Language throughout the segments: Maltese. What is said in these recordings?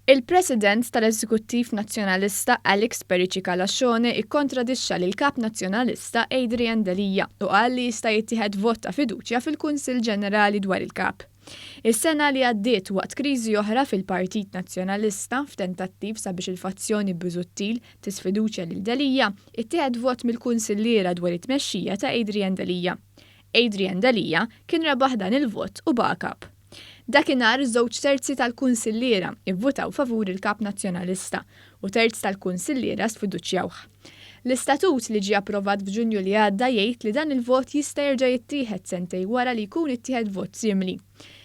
Il-President tal-Eżekuttiv Nazzjonalista Alex Perici Calascione kkontradixxa lill-Kap Nazzjonalista Adrian Delia u qal li jista' jittieħed vot ta' fiduċja fil-Kunsill Ġenerali dwar il-Kap. Is-sena li għaddiet waqt kriżi oħra fil-Partit Nazzjonalista f'tentattiv sabiex il-fazzjoni Busuttil tisfiduċja lil Delia, ittieħed vot mill-kunsilliera dwar it-tmexxija ta' Adrian Delia. Adrian Delia kien rebaħ dan il-vot u baqa' Kap. Dakinhar żewġ terzi tal-kunsilliera ivvutaw favur il-Kap Nazzjonalista u terz tal-kunsilliera sfiduċjawh. L-Istatut li ġie approvat f'Ġunju li għadda jgħid li dan il-vot jista' jerġa' jittieħed sentejn wara li jkun ittieħed vot simili.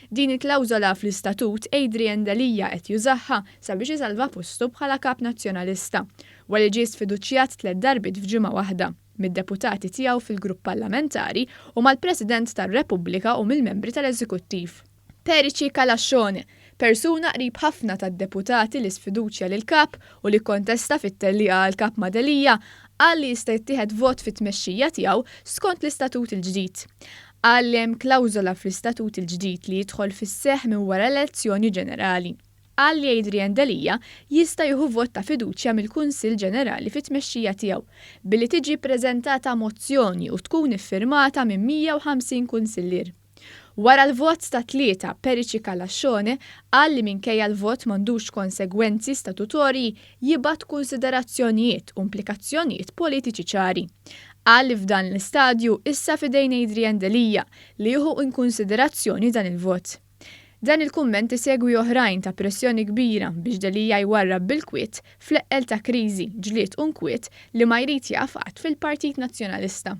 Din il-klawżola fl-Istatut Adrian Delia qed jużaha sabiex isalva postu bħala Kap Nazzjonalista wara li ġie sfiduċjat 3 darbiet f'ġimgħa waħda mid-deputati tiegħu fil-grupp parlamentari u mal-President tar-Repubblika u mill-membri tal-Eżekuttiv. Perici Calascione, persuna qrib ħafna tad-deputati li sfiduċja lil-Kap u li kontesta fit-tellieqa l-Kap Delia, qal li jista' jittieħed vot fit-tmexxija tiegħu skont l-Istatut il-ġdid. Qal li hemm klawżola fl-Istatut il-ġdid li jidħol fis-seħħ minn wara elezzjoni ġenerali. Qal li Adrian Delia jista' jieħu vot ta' fiduċja mill-Kunsill Ġenerali fit-tmexxija tiegħu billi tiġi ppreżentata mozzjoni u tkun iffirmata minn 150 kunsillier. Wara l-vot ta' 3 Perici Calascione qal li minkejja l-vot m'għandux konsegwenzi statutorji jibgħat kunsiderazzjonijiet u implikazzjonijiet politiċi ċari. Qal li f'dan l-istadju issa f'idejn Adrian Delia li jieħu in konsiderazzjoni dan il-vot. Dan il-kumment isegwi oħrajn ta' pressjoni kbira biex Delia jwarrab bil-kwiet fl-eqqel ta' kriżi, ġlied u nkwiet li ma jrid jaqaf qatt fil-Partit Nazzjonalista.